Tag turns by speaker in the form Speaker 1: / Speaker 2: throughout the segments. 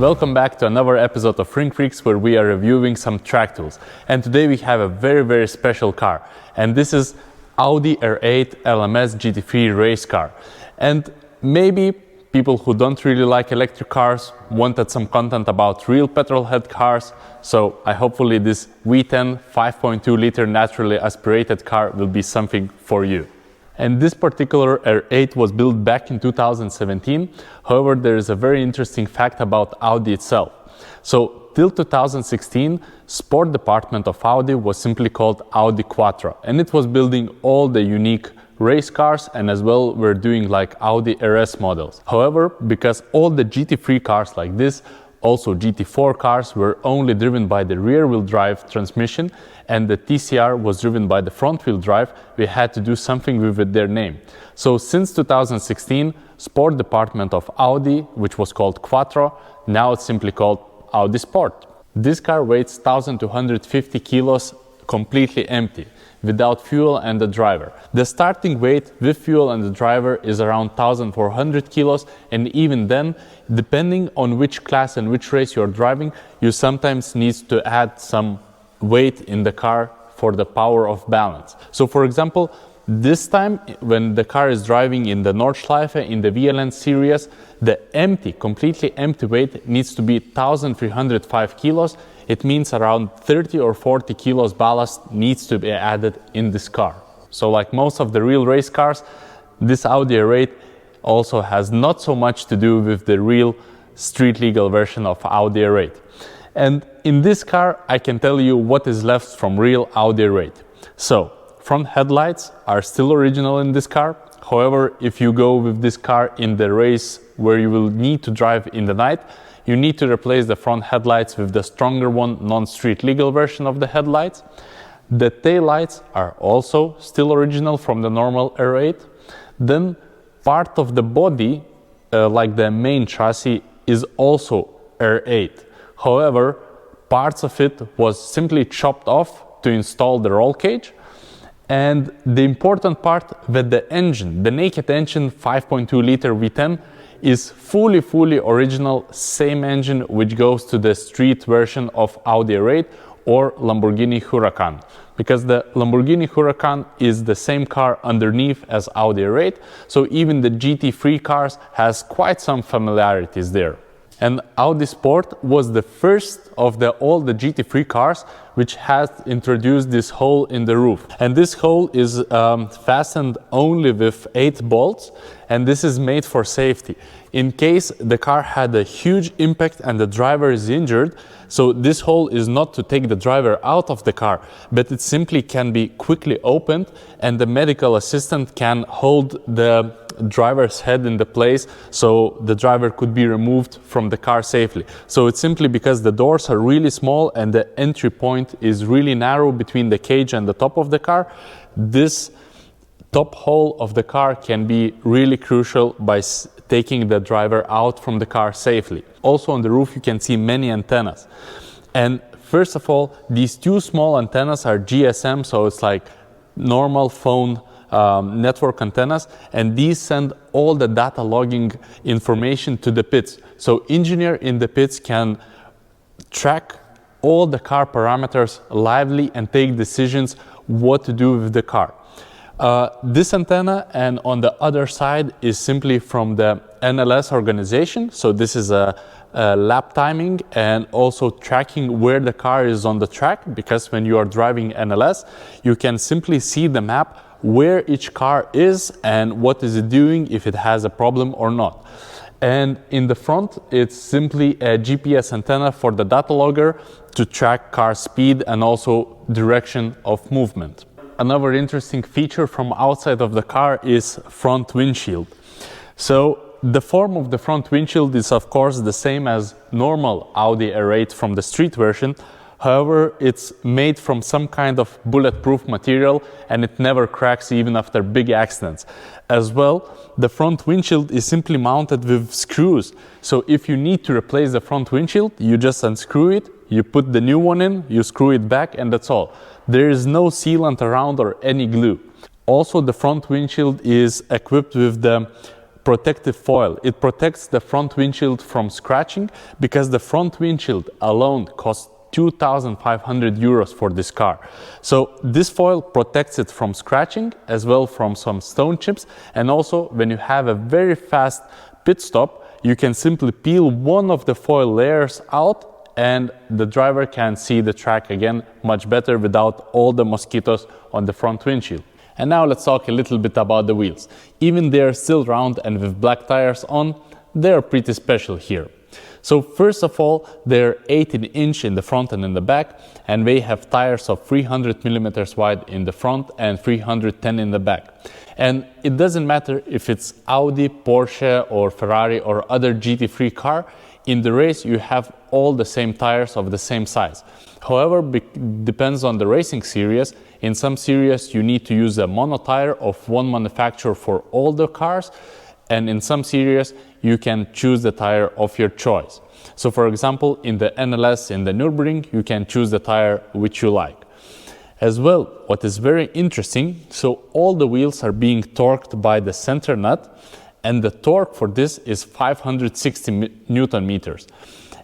Speaker 1: Welcome back to another episode of Ringfreaks, where we are reviewing some track tools. And today we have a very special car. And this is Audi R8 LMS GT3 race car. And maybe people who don't really like electric cars wanted some content about real petrol-head cars. So hopefully this V10 5.2 liter naturally aspirated car will be something for you. And this particular R8 was built back in 2017. However, there is a very interesting fact about Audi itself. So till 2016, sport department of Audi was simply called Audi Quattro, and it was building all the unique race cars, and as well we're doing like Audi RS models. However, because all the GT3 cars like this, also GT4 cars, were only driven by the rear-wheel drive transmission, and the TCR was driven by the front-wheel drive, we had to do something with their name. So since 2016, sport department of Audi, which was called Quattro, now it's simply called Audi Sport. This car weighs 1,250 kilos completely empty, without fuel and the driver. The starting weight with fuel and the driver is around 1,400 kilos, and even then, depending on which class and which race you're driving, you sometimes need to add some weight in the car for the power of balance. So for example, this time when the car is driving in the Nordschleife in the VLN series, the completely empty weight needs to be 1,305 kilos. It means around 30 or 40 kilos ballast needs to be added in this car. So like most of the real race cars, this Audi R8 also has not so much to do with the real street legal version of Audi R8. And in this car, I can tell you what is left from real Audi R8. So front headlights are still original in this car. However, if you go with this car in the race where you will need to drive in the night, you need to replace the front headlights with the stronger one, non-street legal version of the headlights. The tail lights are also still original from the normal R8. Then part of the body, like the main chassis, is also R8. However, parts of it was simply chopped off to install the roll cage. And the important part that the engine, the naked engine 5.2 liter V10, is fully original, same engine which goes to the street version of Audi R8 or Lamborghini Huracan, because the Lamborghini Huracan is the same car underneath as Audi R8, so even the GT3 cars has quite some familiarities there. And Audi Sport was the first of all the GT3 cars which has introduced this hole in the roof. And this hole is fastened only with 8 bolts, and this is made for safety. In case the car had a huge impact and the driver is injured, so this hole is not to take the driver out of the car, but it simply can be quickly opened, and the medical assistant can hold the driver's head in the place so the driver could be removed from the car safely. So it's simply because the doors are really small and the entry point is really narrow between the cage and the top of the car. This top hole of the car can be really crucial by taking the driver out from the car safely. Also on the roof you can see many antennas. And first of all, these two small antennas are GSM, so it's like normal phone network antennas, and these send all the data logging information to the pits. So engineer in the pits can track all the car parameters lively and take decisions what to do with the car. This antenna and on the other side is simply from the NLS organization. So this is a lap timing and also tracking where the car is on the track, because when you are driving NLS, you can simply see the map where each car is and what is it doing, if it has a problem or not. And in the front, it's simply a GPS antenna for the data logger to track car speed and also direction of movement. Another interesting feature from outside of the car is front windshield. So the form of the front windshield is of course the same as normal Audi R8 from the street version. However, it's made from some kind of bulletproof material and it never cracks even after big accidents. As well, the front windshield is simply mounted with screws. So if you need to replace the front windshield, you just unscrew it, you put the new one in, you screw it back, and that's all. There is no sealant around or any glue. Also, the front windshield is equipped with the protective foil. It protects the front windshield from scratching, because the front windshield alone costs 2,500 euros for this car. So this foil protects it from scratching, as well from some stone chips. And also, when you have a very fast pit stop, you can simply peel one of the foil layers out, and the driver can see the track again much better without all the mosquitoes on the front windshield. And now let's talk a little bit about the wheels. Even they're still round and with black tires on, they're pretty special here. So first of all, they're 18-inch in the front and in the back, and they have tires of 300 millimeters wide in the front and 310 in the back. And it doesn't matter if it's Audi, Porsche or Ferrari or other GT3 car, in the race you have all the same tires of the same size. However, depends on the racing series. In some series you need to use a mono tire of one manufacturer for all the cars, and in some series you can choose the tire of your choice. So for example, in the NLS, in the Nurburgring, you can choose the tire which you like. As well, what is very interesting, so all the wheels are being torqued by the center nut, and the torque for this is 560 Newton meters.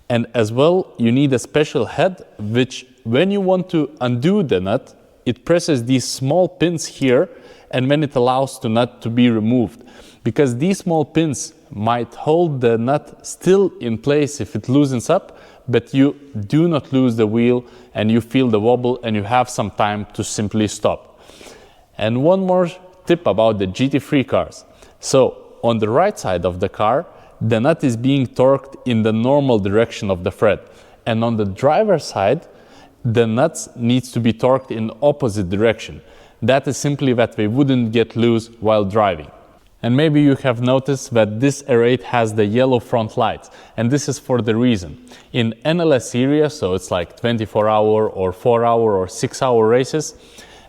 Speaker 1: And as well, you need a special head, which when you want to undo the nut, it presses these small pins here, and then it allows the nut to be removed. Because these small pins might hold the nut still in place if it loosens up, but you do not lose the wheel and you feel the wobble and you have some time to simply stop. And one more tip about the GT3 cars. So on the right side of the car, the nut is being torqued in the normal direction of the thread. And on the driver's side, the nuts needs to be torqued in opposite direction. That is simply that they wouldn't get loose while driving. And maybe you have noticed that this R8 has the yellow front lights, and this is for the reason. In NLS series, so it's like 24-hour or 4-hour or 6-hour races,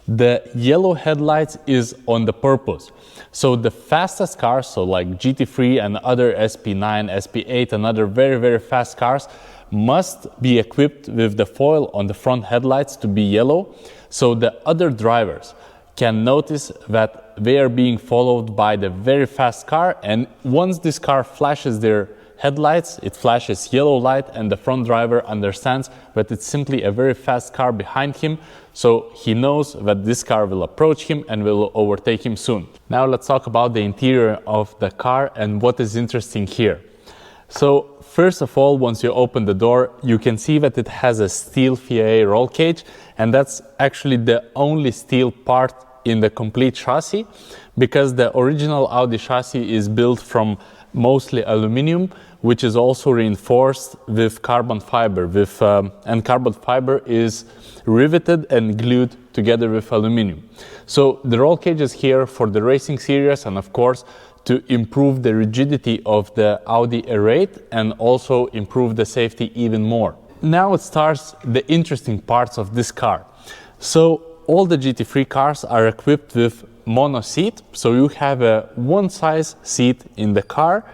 Speaker 1: the yellow headlights is on the purpose. So the fastest cars, so like GT3 and other SP9, SP8 and other very, very fast cars, must be equipped with the foil on the front headlights to be yellow, so the other drivers can notice that they are being followed by the very fast car, and once this car flashes their headlights, it flashes yellow light, and the front driver understands that it's simply a very fast car behind him, so he knows that this car will approach him and will overtake him soon. Now let's talk about the interior of the car and what is interesting here. So first of all, once you open the door, you can see that it has a steel FIA roll cage, and that's actually the only steel part in the complete chassis, because the original Audi chassis is built from mostly aluminum, which is also reinforced with carbon fiber, and carbon fiber is riveted and glued together with aluminum. So the roll cage is here for the racing series, and of course to improve the rigidity of the Audi R8 and also improve the safety even more. Now it starts the interesting parts of this car. So all the GT3 cars are equipped with mono seat, so you have a one size seat in the car,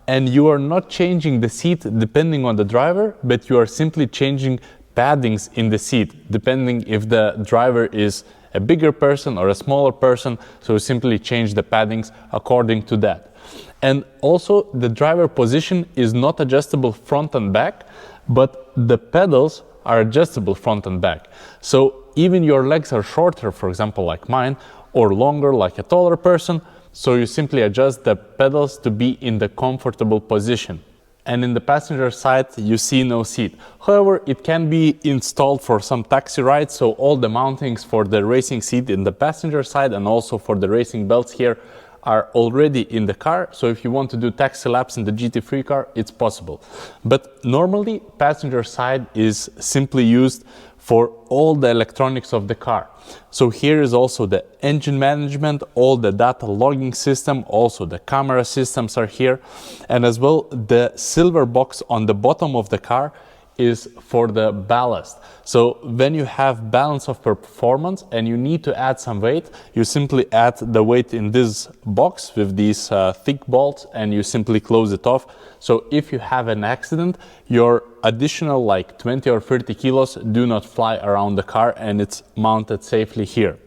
Speaker 1: and you are not changing the seat depending on the driver, but you are simply changing paddings in the seat depending if the driver is a bigger person or a smaller person, so you simply change the paddings according to that. And also the driver position is not adjustable front and back, but the pedals are adjustable front and back. So even your legs are shorter, for example, like mine, or longer, like a taller person, so you simply adjust the pedals to be in the comfortable position. And in the passenger side, you see no seat. However, it can be installed for some taxi rides, so all the mountings for the racing seat in the passenger side and also for the racing belts here are already in the car, so if you want to do taxi laps in the GT3 car, it's possible. But normally, passenger side is simply used for all the electronics of the car. So here is also the engine management, all the data logging system, also the camera systems are here, and as well the silver box on the bottom of the car is for the ballast. So when you have balance of performance and you need to add some weight, you simply add the weight in this box with these thick bolts and you simply close it off. So if you have an accident, your additional like 20 or 30 kilos do not fly around the car and it's mounted safely here.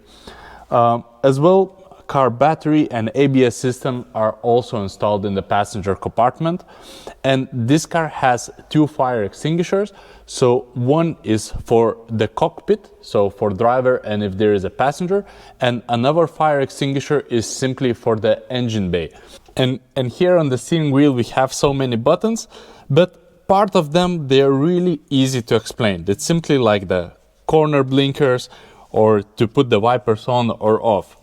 Speaker 1: As well, car battery and ABS system are also installed in the passenger compartment. And this car has 2 fire extinguishers. So one is for the cockpit, so for driver and if there is a passenger, and another fire extinguisher is simply for the engine bay. And here on the steering wheel we have so many buttons, but part of them, they are really easy to explain. It's simply like the corner blinkers or to put the wipers on or off.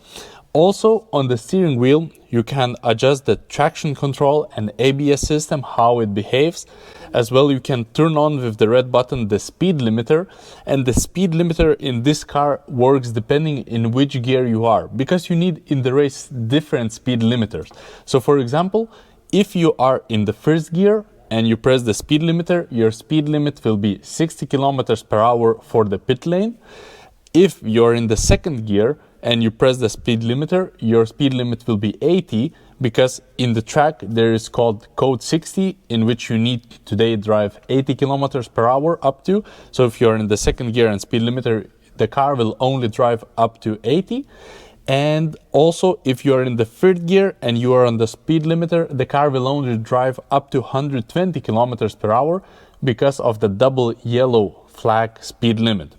Speaker 1: Also on the steering wheel you can adjust the traction control and ABS system, how it behaves. As well, you can turn on with the red button the speed limiter, and the speed limiter in this car works depending in which gear you are, because you need in the race different speed limiters. So for example, if you are in the first gear and you press the speed limiter, your speed limit will be 60 kilometers per hour for the pit lane. If you're in the second gear and you press the speed limiter, your speed limit will be 80, because in the track there is called code 60, in which you need today drive 80 kilometers per hour up to. So if you're in the second gear and speed limiter, the car will only drive up to 80. And also if you're in the third gear and you are on the speed limiter, the car will only drive up to 120 kilometers per hour because of the double yellow flag speed limit.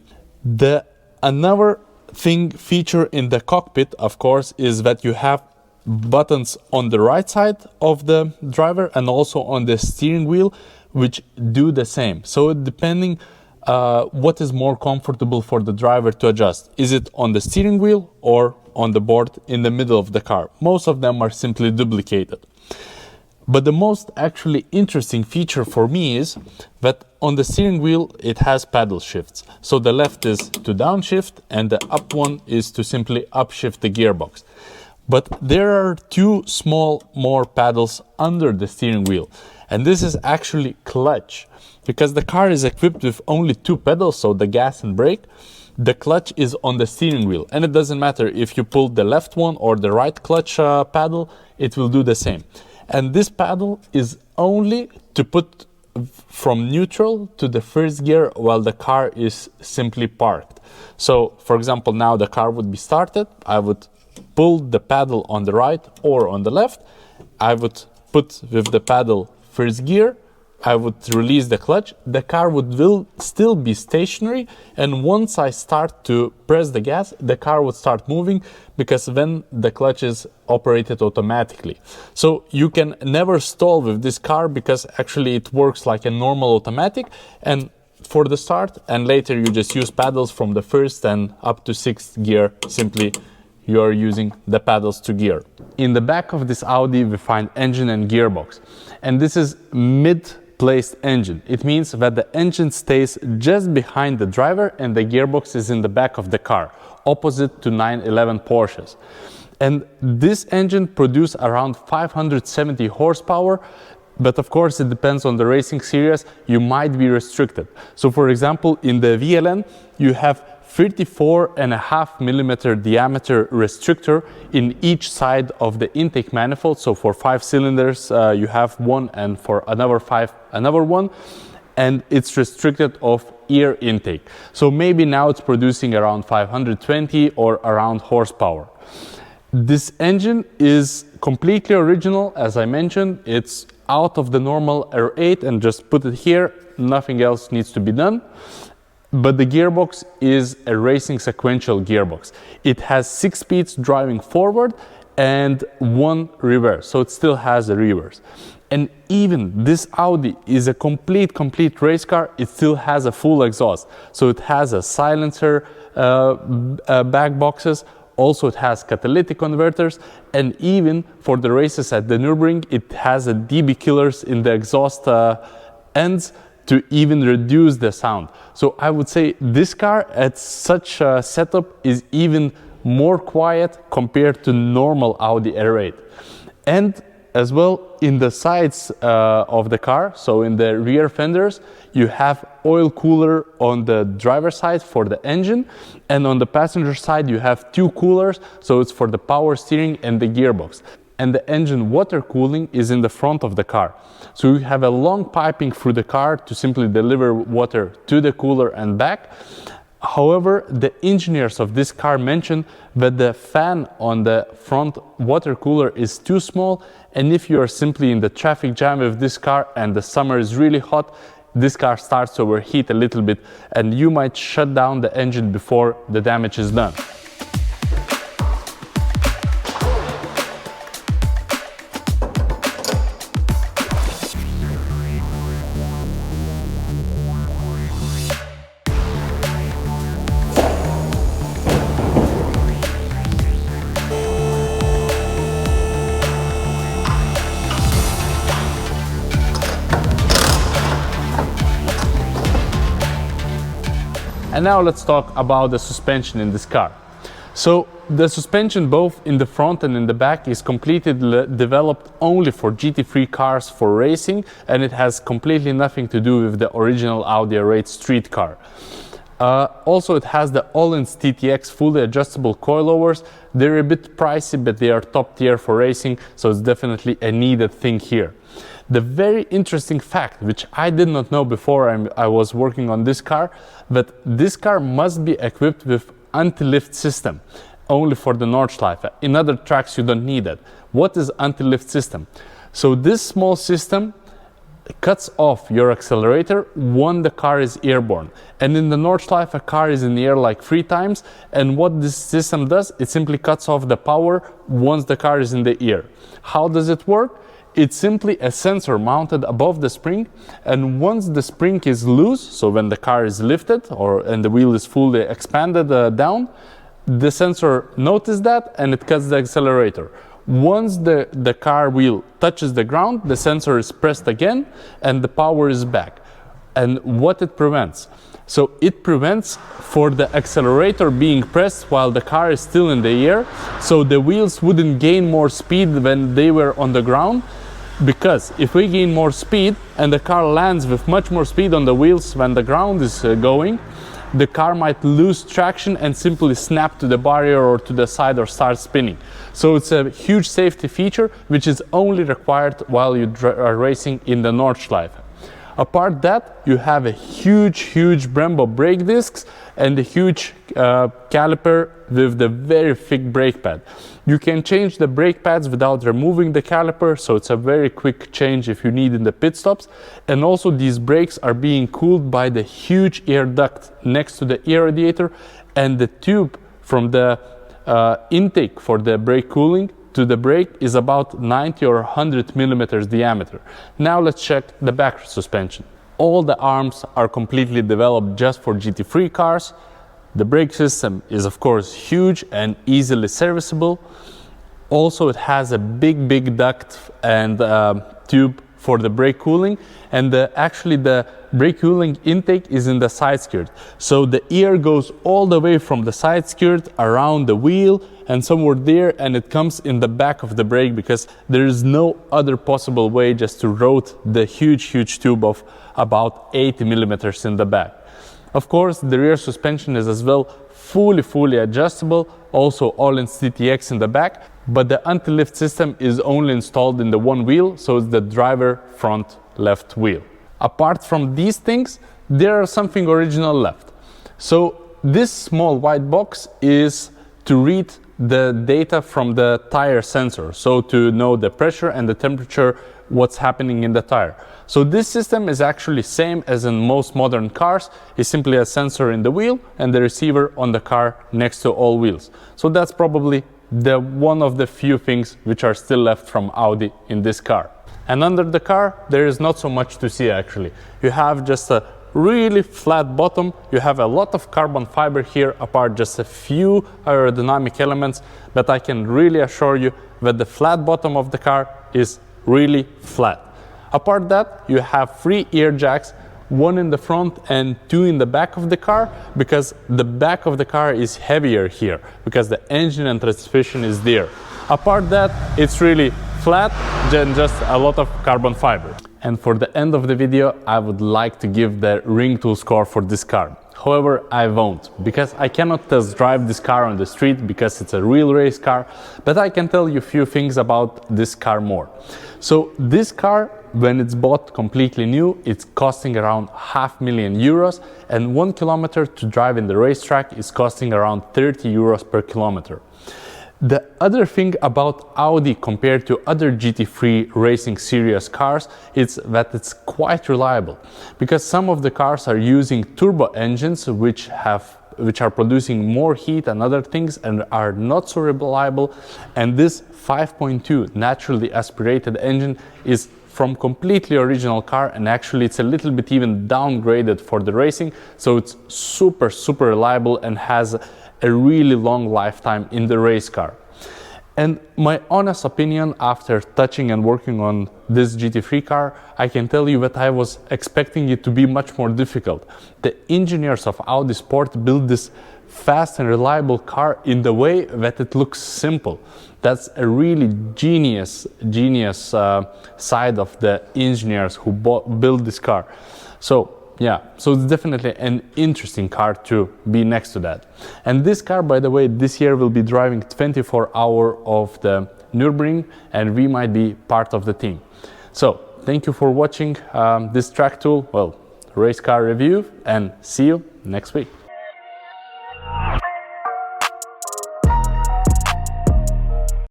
Speaker 1: Another feature in the cockpit, of course, is that you have buttons on the right side of the driver and also on the steering wheel, which do the same. So depending what is more comfortable for the driver to adjust. Is it on the steering wheel or on the board in the middle of the car? Most of them are simply duplicated. But the most actually interesting feature for me is that on the steering wheel it has paddle shifts. So the left is to downshift and the up one is to simply upshift the gearbox. But there are 2 small more paddles under the steering wheel, and this is actually clutch. Because the car is equipped with only 2 pedals, so the gas and brake, the clutch is on the steering wheel, and it doesn't matter if you pull the left one or the right clutch paddle, it will do the same. And this paddle is only to put from neutral to the first gear while the car is simply parked. So for example, now the car would be started, I would pull the paddle on the right or on the left, I would put with the paddle first gear, I would release the clutch, the car will still be stationary, and once I start to press the gas, the car would start moving, because then the clutch is operated automatically. So you can never stall with this car, because actually it works like a normal automatic, and for the start and later you just use paddles from the first and up to 6th gear, simply you are using the paddles to gear. In the back of this Audi we find engine and gearbox, and this is mid-placed engine. It means that the engine stays just behind the driver and the gearbox is in the back of the car, opposite to 911 Porsches. And this engine produces around 570 horsepower, but of course it depends on the racing series, you might be restricted. So for example, in the VLN you have 34.5 millimeter diameter restrictor in each side of the intake manifold. So for 5 cylinders you have one, and for another 5 another one, and it's restricted of air intake. So maybe now it's producing around 520 or around horsepower. This engine is completely original, as I mentioned. It's out of the normal R8 and just put it here, nothing else needs to be done. But the gearbox is a racing sequential gearbox. It has 6 speeds driving forward and 1 reverse, so it still has a reverse. And even this Audi is a complete race car, it still has a full exhaust. So it has a silencer, back boxes, also it has catalytic converters, and even for the races at the Nurburgring, it has a dB killers in the exhaust ends to even reduce the sound. So I would say this car at such a setup is even more quiet compared to normal Audi R8. And as well, in the sides of the car, so in the rear fenders, you have oil cooler on the driver's side for the engine, and on the passenger side you have 2 coolers, so it's for the power steering and the gearbox. And the engine water cooling is in the front of the car. So you have a long piping through the car to simply deliver water to the cooler and back. However, the engineers of this car mentioned that the fan on the front water cooler is too small, and if you are simply in the traffic jam with this car and the summer is really hot, this car starts to overheat a little bit and you might shut down the engine before the damage is done. And now let's talk about the suspension in this car. So the suspension both in the front and in the back is completely developed only for GT3 cars for racing, and it has completely nothing to do with the original Audi R8 street car. Also, it has the Öhlins TTX fully adjustable coilovers. They're a bit pricey, but they are top tier for racing, so it's definitely a needed thing here. The very interesting fact, which I did not know before I was working on this car, that this car must be equipped with anti-lift system, only for the Nordschleife. In other tracks you don't need it. What is anti-lift system? So this small system cuts off your accelerator when the car is airborne. And in the Nordschleife, a car is in the air like 3 times, and what this system does, it simply cuts off the power once the car is in the air. How does it work? It's simply a sensor mounted above the spring, and once the spring is loose, so when the car is lifted and the wheel is fully expanded down, the sensor notices that and it cuts the accelerator. Once the car wheel touches the ground, the sensor is pressed again and the power is back. And what it prevents? So it prevents for the accelerator being pressed while the car is still in the air, so the wheels wouldn't gain more speed when they were on the ground. Because if we gain more speed and the car lands with much more speed on the wheels when the ground is going, the car might lose traction and simply snap to the barrier or to the side or start spinning. So it's a huge safety feature which is only required while you are racing in the Nordschleife. Apart that, you have a huge Brembo brake discs and a huge caliper with the very thick brake pad. You can change the brake pads without removing the caliper, so it's a very quick change if you need in the pit stops. And also these brakes are being cooled by the huge air duct next to the air radiator, and the tube from the intake for the brake cooling to the brake is about 90 or 100 millimeters diameter. Now let's check the back suspension. All the arms are completely developed just for GT3 cars. The brake system is of course huge and easily serviceable. Also it has a big duct and tube for the brake cooling, and actually the brake cooling intake is in the side skirt. So the air goes all the way from the side skirt around the wheel and somewhere there, and it comes in the back of the brake because there is no other possible way just to route the huge tube of about 80 millimeters in the back. Of course, the rear suspension is as well fully adjustable, also Öhlins TTX in the back, but the anti-lift system is only installed in the one wheel, so it's the driver front left wheel. Apart from these things, there is something original left. So this small white box is to read the data from the tire sensor, so to know the pressure and the temperature, what's happening in the tire. So this system is actually same as in most modern cars. It's simply a sensor in the wheel and the receiver on the car next to all wheels. So that's probably one of the few things which are still left from Audi in this car. And under the car there is not so much to see actually. You have just a really flat bottom, you have a lot of carbon fiber here, apart just a few aerodynamic elements, but I can really assure you that the flat bottom of the car is really flat. Apart that, you have 3 air jacks, 1 in the front and 2 in the back of the car, because the back of the car is heavier here, because the engine and transmission is there. Apart that, it's really flat and just a lot of carbon fiber. And for the end of the video, I would like to give the ring tool score for this car. However, I won't, because I cannot test drive this car on the street because it's a real race car, but I can tell you a few things about this car more. So this car, when it's bought completely new, it's costing around €500,000, and 1 kilometer to drive in the racetrack is costing around €30 per kilometer. The other thing about Audi compared to other GT3 racing series cars is that it's quite reliable, because some of the cars are using turbo engines which are producing more heat and other things and are not so reliable, and this 5.2 naturally aspirated engine is from completely original car, and actually it's a little bit even downgraded for the racing, so it's super reliable and has a really long lifetime in the race car. And my honest opinion, after touching and working on this GT3 car, I can tell you that I was expecting it to be much more difficult. The engineers of Audi Sport built this fast and reliable car in the way that it looks simple. That's a really genius side of the engineers who built this car. So yeah, so it's definitely an interesting car to be next to that. And this car, by the way, this year will be driving 24 hours of the Nurburgring, and we might be part of the team. So thank you for watching this track tool, race car review, and see you next week.